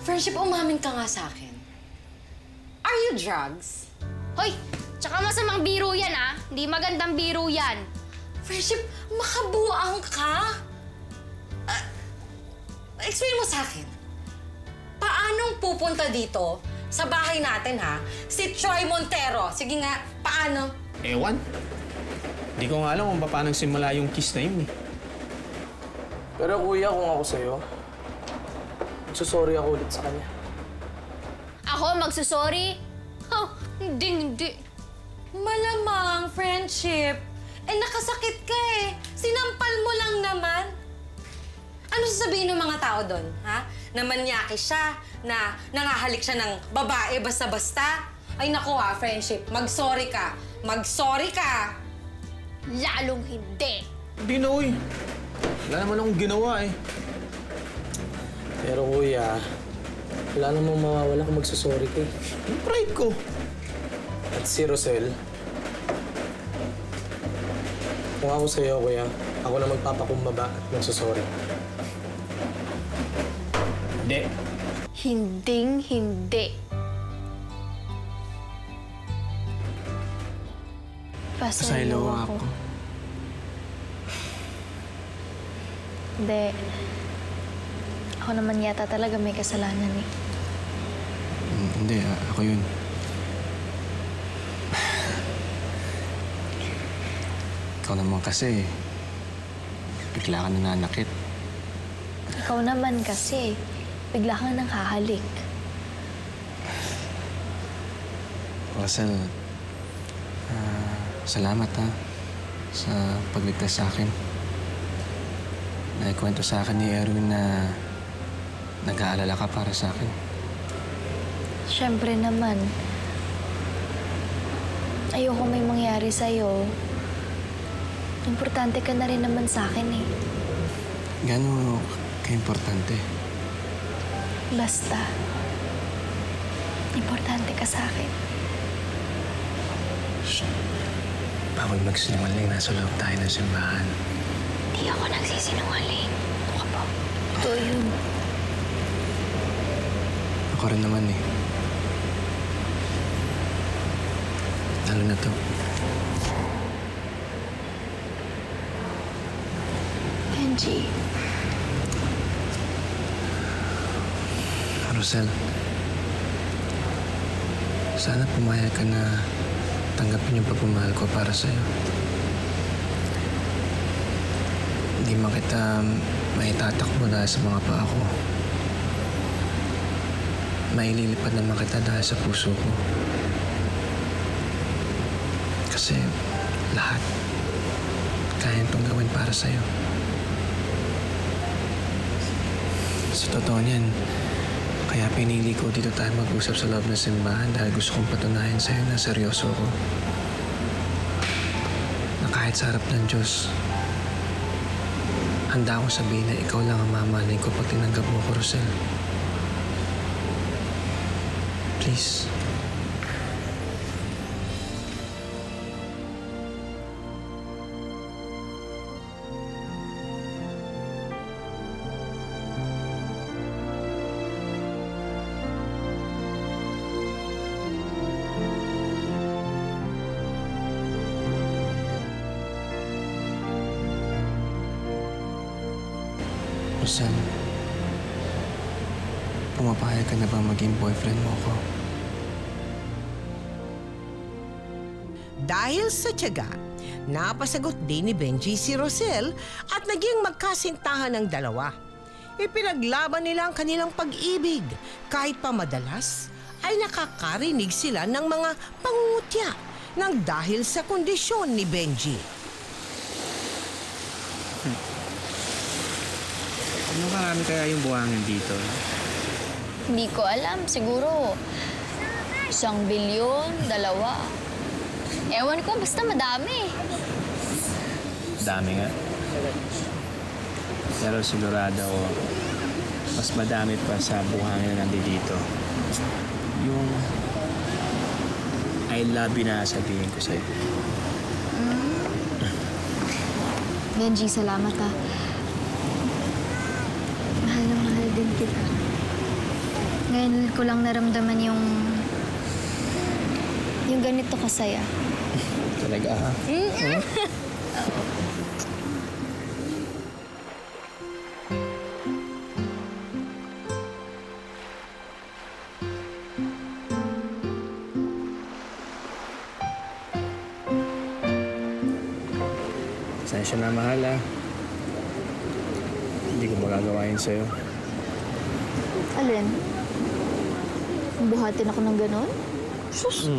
Friendship, umamin ka nga sa akin. Are you drugs? Hoy! Tsaka masamang biro yan ah. Hindi magandang biro yan. Friendship, makabuang ka? Explain mo sa akin. Paanong pupunta dito sa bahay natin, ha? Si Troy Montero. Sige nga, paano? Ewan. Hindi ko nga alam kung paano simula yung kiss na yun eh. Pero kuya, kung ako sa'yo, magsusorry ako ulit sa kanya. Ako magsusorry? Oh, hindi. Malamang, friendship. Eh, nakasakit ka eh. Sinampal mo lang naman. Ano sasabihin ng mga tao doon, ha? Na manyaki siya, na nangahalik siya ng babae basta-basta. Ay naku ha, friendship, mag-sorry ka. Mag-sorry ka! Lalong hindi. Hindi na uy. Wala naman akong ginawa eh. Pero kuya, wala namang mawawala kung magsusorry ka eh. Yung pride ko. At si Rosel, kung ako sa'yo, kuya, ako na magpapakumbaba at magsusorry. Hindi. Hinding-hindi. Pasaylo ako. Hindi. Ako naman yata talaga may kasalanan eh. Hindi, ako yun. Ikaw naman kasi, bigla ka nananakit. Ikaw naman kasi, bigla kang nang hahalik. Russell, salamat ha sa pagligtas sa akin. Naikwento sa akin ni Erwin na nag-aalala ka para sa akin. Siyempre naman, ayoko may mangyari sa'yo. Importante ka na rin naman sa akin eh. Gano'n ka-importante? Basta, importante ka sa akin. Bawal magsinungaling. Nasa loob tayo ng simbahan. Hindi ako nagsisinungaling. Ano ka ba? Totoo yun. Ako rin naman eh. Lalo na to. Benji. Rosel, sana pumayag ka na tanggapin yung pagmamahal ko para sa'yo. Hindi man kita maitatakbo dahil sa mga paa ko. Maililipad naman kita dahil sa puso ko. Kasi lahat kaya itong gawin para sa'yo. Sa totoo niyan, kaya pinili ko dito tayo mag-usap sa loob ng simbahan dahil gusto kong patunayan sa'yo na seryoso ko. Na kahit sa harap ng Diyos, handa akong sabihin na ikaw lang ang mamahalin ko pag tinanggap mo ko, Rosel. Please. Rosel, pumapayag ka na ba maging boyfriend mo ko? Dahil sa tiyaga, napasagot din ni Benji si Rosel at naging magkasintahan ng dalawa. Ipinaglaban nila ang kanilang pag-ibig kahit pa madalas ay nakakarinig sila ng mga pangungutya ng dahil sa kondisyon ni Benji. Ano karami kaya yung buhangin dito? Hindi ko alam. Siguro, 1 bilyon, 2. Ewan ko, basta madami. Dami nga. Pero sigurado ako, mas madami pa sa buhangin na nandito. Yung I love you na sabihin ko sa'yo. Benji, salamat ha. Mahal na mahal din kita. Ngayon ko lang naramdaman yung ganito kasaya. Talaga ha? Pasensya na, mahal ah. Hindi ko magagawa yun sa'yo. Alin? Buhatin ako ng ganon? Sus!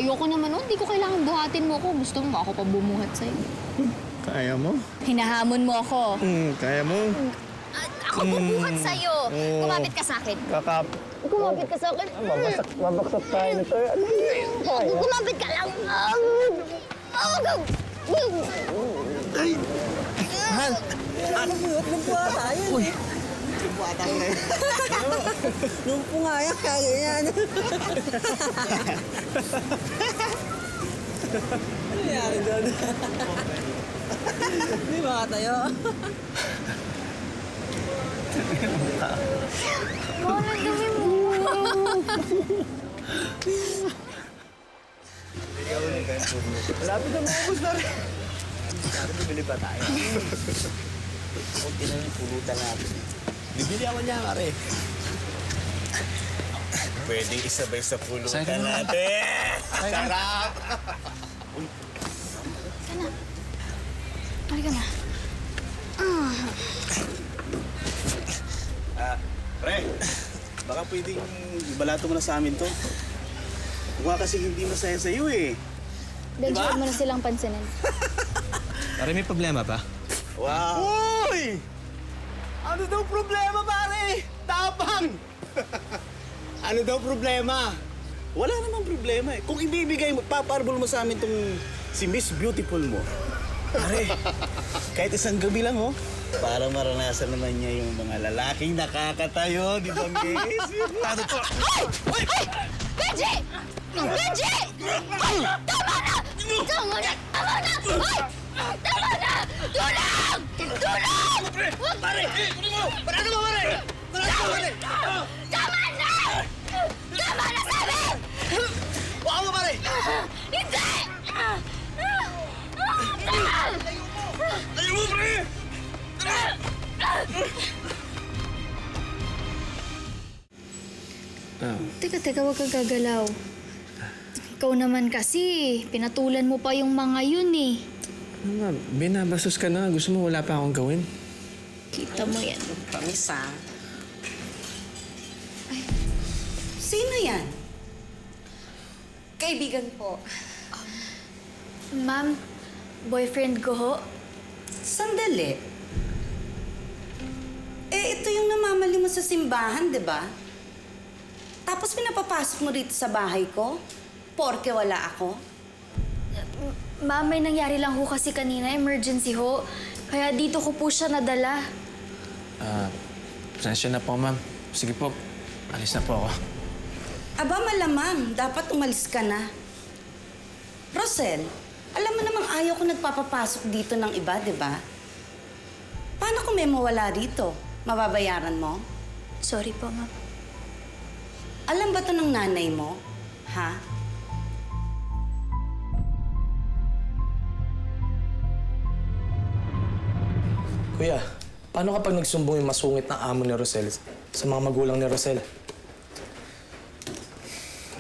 Ayoko naman nun. Di ko kailangan buhatin mo ako. Gusto mo ako pa bumuhat sa'yo. Kaya mo? Hinahamon mo ako. Kaya mo? Ako bubuhat sa'yo. Kumapit ka sa akin. Kumapit ka sa akin. Mabaksak tayo nito. Kumapit ka lang. Ay! Mahal! Uy! Lumpo nga yan, kaya yan. Ano nangyari doon? Hindi makatayo. Bawal ang dumi mo. Malapit na maubos na rin. Sabi ko, bili pa tayo. Kunti na yung pulutan natin. Bibili ako niya, pare. Pwedeng isabay sa pulutan natin. Sarap! Halika na. Pre, baka pwedeng ibalato mo na sa amin to. Mukha kasi hindi masaya sa'yo eh. Benji, huwag mo na silang pansinin. Pare, may problema pa? Wow! Uy! Ano daw problema, pare? Tapang! Ano daw problema? Wala namang problema eh. Kung ibibigay mo, paparbol mo sa amin tong si Miss Beautiful mo. Pare, kahit isang gabi lang, oh. Para maranasan naman niya yung mga lalaking nakakatayo, di ba, Miss? Ano to? Ay! Ay! Benji! Benji! Ay! Tama na! Tama na! Tama na! Ay! Tama na! Tulong! Tulong! Pare! Kunin mo! Parado mo, pare! Parado mo, pare! Tama na! Tama na sabi! Baka mo, pare! Hindi! Ayaw mo, pare! Teka, huwag kang gagalaw. Ikaw naman kasi, pinatulan mo pa yung mga yun eh. Ano nga, binabastos ka na. Gusto mo wala pa akong gawin? Kita mo yan. Pamisa. Ay, sino yan? Kaibigan po. Ma'am, boyfriend ko ho. Sandali. Eh, ito yung namamali mo sa simbahan, di ba? Tapos pinapapasok mo rito sa bahay ko? Porke wala ako? Ma'am, may nangyari lang ho kasi kanina, emergency ho. Kaya dito ko po siya nadala. Pasensya na po, ma'am. Sige po, alis na po ako. Aba, malamang. Dapat umalis ka na. Rosel, alam mo namang ayaw ko nagpapapasok dito ng iba, di ba? Paano kung may mawala rito? Mababayaran mo? Sorry po, ma'am. Alam ba to ng nanay mo? Ha? Kuya, paano kapag nagsumbong yung masungit na amo ni Rosel sa mga magulang ni Rosel?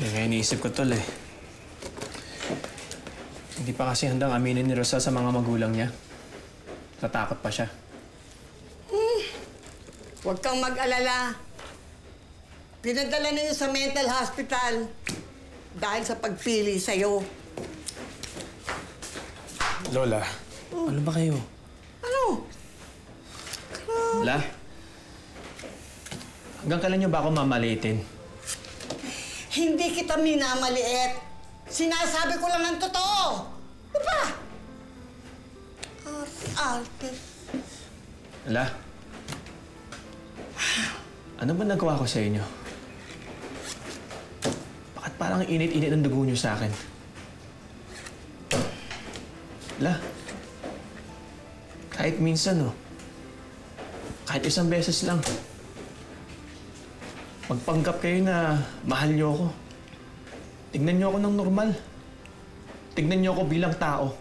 Kaya iniisip ko, tol eh. Hindi pa kasi handang aminin ni Rosel sa mga magulang niya. Natakot pa siya. Huwag kang mag-alala. Pinadala na yun sa mental hospital dahil sa pagpili sa'yo. Lola, ano ba kayo? Ano? La? Hanggang kailan niyo ba ako mamaliitin? Hindi kita minamaliit. Sinasabi ko lang ang totoo. Ano ba? Arte. Ala? Ano ba nagawa ko sa inyo? Bakit parang init-init ang dugo niyo sa akin? Ala? Kahit minsan, oh. Kahit isang beses lang. Magpanggap kayo na mahal niyo ako. Tignan niyo ako ng normal. Tignan niyo ako bilang tao.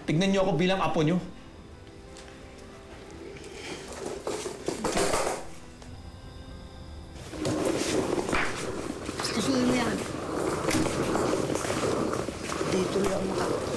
Tignan niyo ako bilang apo niyo. Gusto mo yan? Dito lang ako.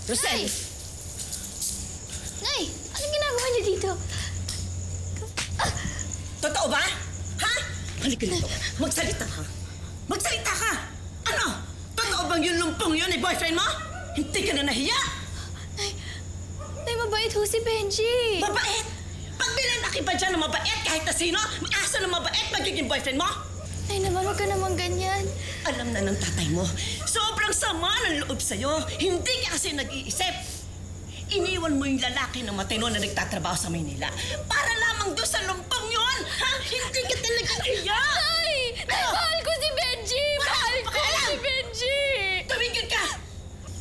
Rosel! Nay! Anong ginagawa niyo dito? Totoo ba? Ha? Halika dito. Magsalita ka. Magsalita ka! Ano? Totoo bang yung lumpong yun ay boyfriend mo? Hindi ka na nahiya? Nay, mabait ho si Benji. Mabait? Pag binanaki pa dyan ng mabait kahit na sino, asa ng mabait magiging boyfriend mo? Nay naman, huwag ka naman ganyan. Alam na ng tatay mo, sobrang sama ng loob sa'yo. Hindi ka kasi nag-iisip. Iniwan mo yung lalaki na matino na nagtatrabaho sa Maynila para lamang doon sa lumpong yun. Ha? Hindi ka talaga nahiya. Nay! Nay, mahal ko si Benji! Mahal ko si Benji! Tumigil ka!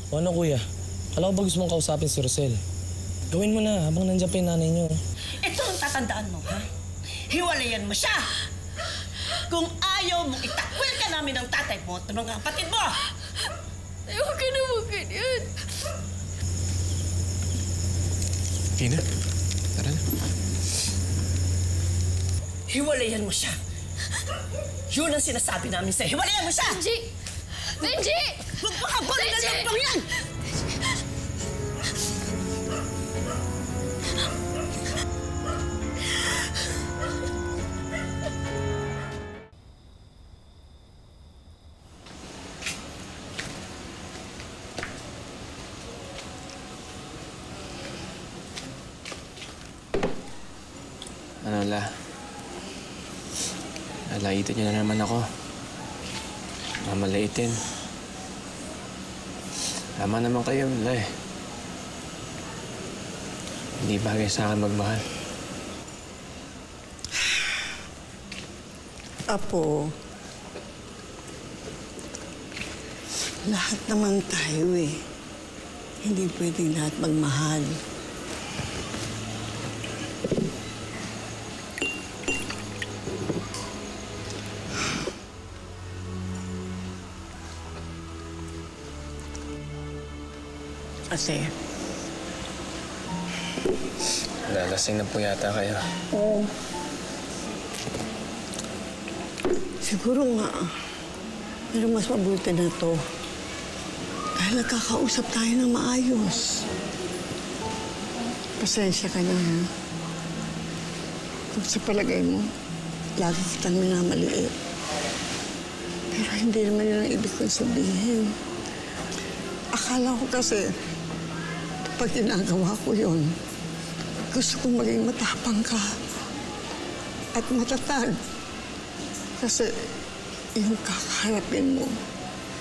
O ano kuya? Kala ko ba gusto mong kausapin si Rosel? Gawin mo na habang nandiyan pa yung nanay niyo. Ito ang tatandaan mo, ha? Hiwalayan mo siya. Kung ayaw mong itakwil ka namin ng tatay mo at ng mga kapatid mo. Nay, huwag ka naman ganyan. Ina, tara na. Hiwalayan mo siya. Yun ang sinasabi namin sa'yo. Hiwalayan mo siya! Benji! Benji! Huwag makabalik na lumpang yan! Ano, La? Lalaitin niyo na naman ako. Mamalaitin. Tama naman kayo, La eh. Hindi bagay sa akin magmahal. Apo, lahat naman tayo eh. Hindi pwedeng lahat magmahal. Kasi, Lalasing na po yata kayo. oo. Siguro nga, pero mas mabuti na to. Dahil nagkakausap tayo ng maayos. Pasensya ka na, ha? Kung sa palagay mo, lagi kitang minamaliit. Pero hindi naman yun ang ibig kong sabihin. Akala ko kasi, pag ginagawa ko yun, gusto kong maging matapang ka at matatag. Kasi yung kakaharapin mo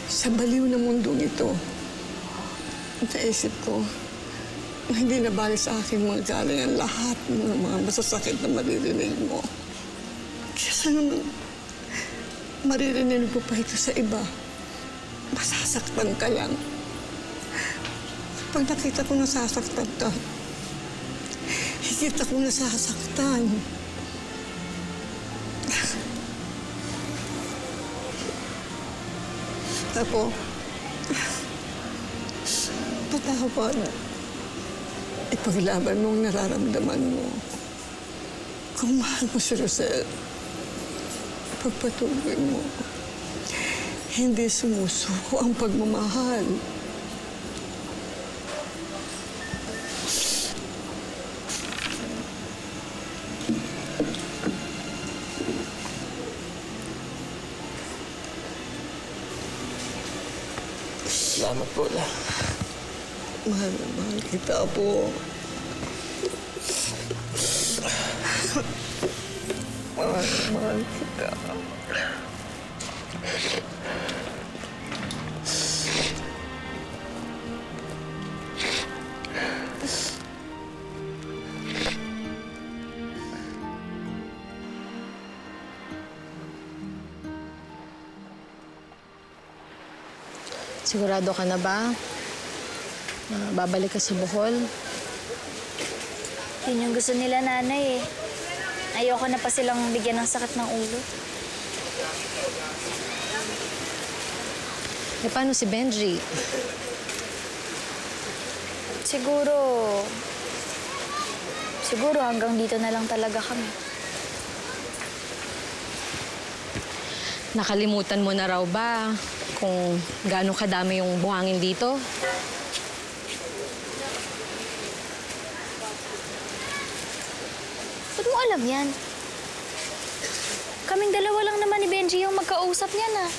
sa baliw na mundong ito, naisip ko na hindi na bali sa akin mga galing ang lahat ng mga masasakit na maririnig mo. Kesa naman, maririnig mo pa ito sa iba. Masasaktan ka lang. Pag nakita ko nasasaktan ka, higit ako nasasaktan. Ako, patawad. Ipaglaban mo ang nararamdaman mo. Kung mahal mo si Rosel, pagpatuloy mo. Hindi sumusuko ang pagmamahal. Salamat po na. Mahal na mahal kita po. Mahal na mahal kita. Sigurado ka na ba? Babalik ka sa Bohol? Yun yung gusto nila, nanay eh. Ayoko na pa silang bigyan ng sakit ng ulo. E paano si Benji? Siguro hanggang dito na lang talaga kami. Nakalimutan mo na raw ba kung gaano kadami yung buhangin dito? Ba't mo alam yan? Kaming dalawa lang naman ni Benji yung magkausap niyan ah.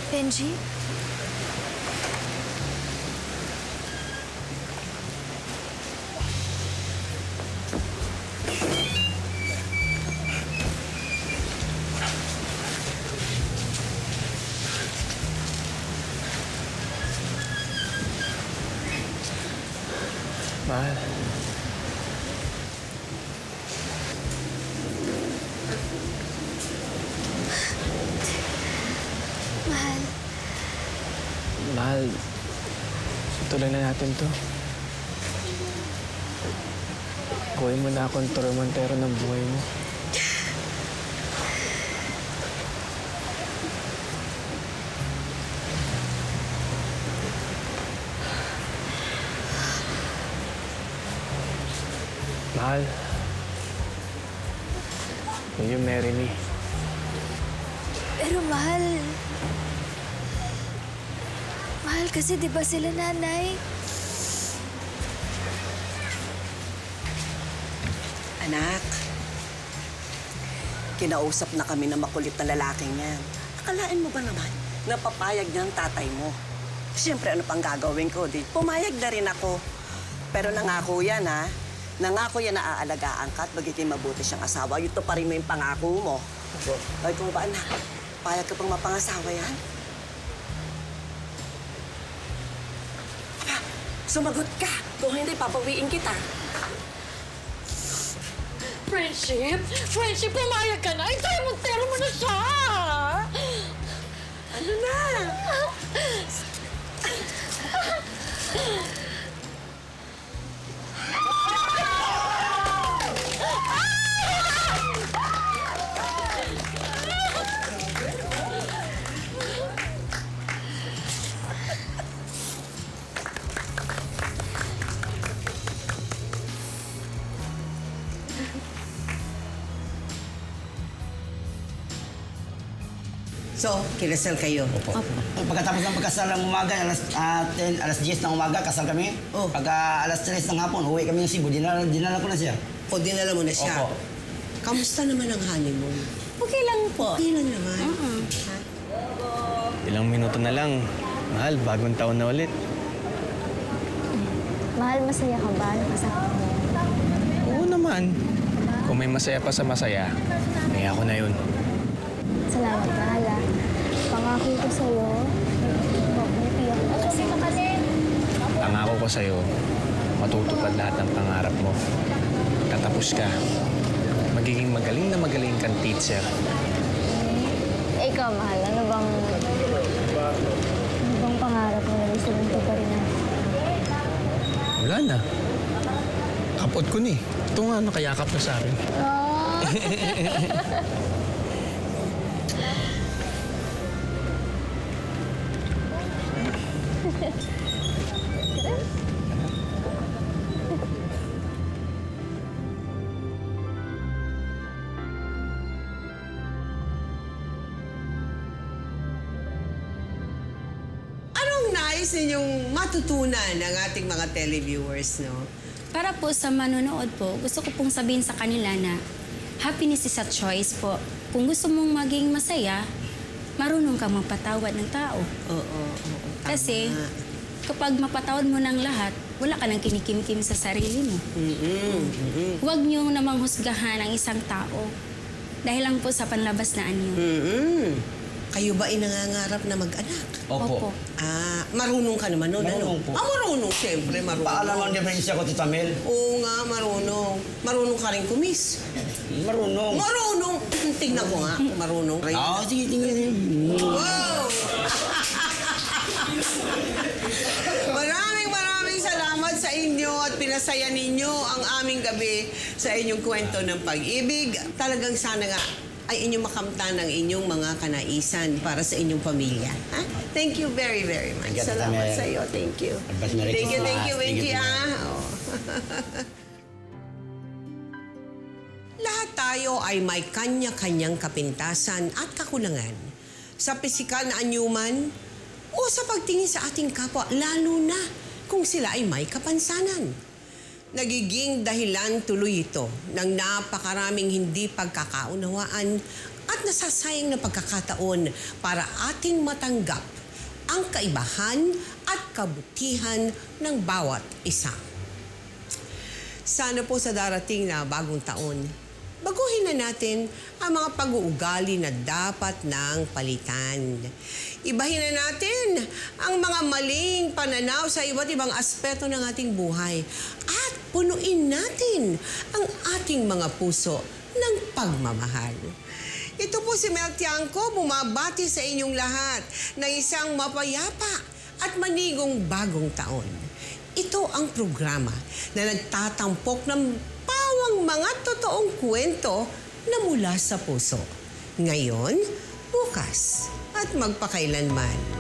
Benji? Mahal. Mahal. Mahal, tuloy na natin to. Gawin mo na akong tormentero ng buhay mo. Mahal, will you marry me? Pero mahal kasi di ba sila nanay? Anak, kinausap na kami ng makulit na lalaking yan. Akalain mo ba naman, napapayag niya ang tatay mo? Siyempre, ano pang gagawin ko? Di, pumayag na rin ako. Pero nangako yan, ha? Nangako yan na aalagaan ka at magiging mabuti siyang asawa. Ito pa rin mo yung pangako mo. Ay, kung ba, anak, payag ka pang mapangasawa yan? Aba, sumagot ka. Kung hindi, papawiin kita. Friendship? Friendship, pumayag ka na! Itero mo na siya! Ano na? So, kinasal kayo? Opo. Pagkatapos ng pagkasal ng umaga, alas 10 ng umaga, kasal kami. Oh. Pagka alas 3 ng hapon, uwi kami ng Cebu. Dinala ko na siya. O dinala mo na siya? Opo. Kamusta naman ang honeymoon? Okay lang po. Okay lang naman. Ilang minuto na lang. Mahal, bagong taon na ulit. Mahal, masaya ka ba? Nakasama mo? Oo naman. Kung may masaya pa sa masaya, may ako na yun. Salamat, mahal ah. Pangako ko sa'yo. Iiyak ko kasi makalim. Pangako ko sa'yo, matutupad lahat ng pangarap mo. Tatapos ka. Magiging magaling na magaling kang teacher. Ikaw, mahal, ano bang na. Kapot ko ni. Ito nga, nakayakap na sa akin. Anong nais ninyong matutunan ng ating mga televiewers, no? Para po sa manonood po, gusto ko pong sabihin sa kanila na happiness is a choice po. Kung gusto mong maging masaya, marunong kang magpatawad ng tao. Oo. Kasi kapag mapatawad mo ng lahat, wala ka nang kinikimkim sa sarili mo. Huwag niyong namang husgahan ang isang tao dahil lang po sa panlabas na anyo. Kayo ba ay nangangarap na mag-anak? Opo. Marunong ka naman nun, Marunong ano? po. Marunong, siyempre, marunong. Paalam ang diferensya ko, Tita Mel. Oo nga, marunong. Marunong ka rin kumis. Marunong. Marunong! Tignan ko nga, marunong rin. Sige, tingnan. Wow! Maraming salamat sa inyo at pinasaya ninyo ang aming gabi sa inyong kwento ng pag-ibig. Talagang sana nga ay inyong makamtan ang inyong mga kanaisan para sa inyong pamilya. Ha? Thank you very, very much. Thank you, Tita Salamat Mel. sa iyo. Thank you. Advance Merry Thank you, Christmas. thank you, Thank you, Winky, Tita Mel. ah. Oh. Lahat tayo ay may kanya-kanyang kapintasan at kakulangan. Sa pisikal na anyuman o sa pagtingin sa ating kapwa, lalo na kung sila ay may kapansanan. Nagiging dahilan tuloy ito ng napakaraming hindi pagkakaunawaan at nasasayang na pagkakataon para ating matanggap ang kaibahan at kabutihan ng bawat isa. Sana po sa darating na bagong taon, baguhin na natin ang mga pag-uugali na dapat nang palitan. Ibahin na natin ang mga maling pananaw sa iba't ibang aspeto ng ating buhay at punuin natin ang ating mga puso ng pagmamahal. Ito po si Mel Tiangco, bumabati sa inyong lahat ng isang mapayapa at manigong bagong taon. Ito ang programa na nagtatampok ng pawang mga totoong kwento na mula sa puso. Ngayon, bukas, at magpakailanman.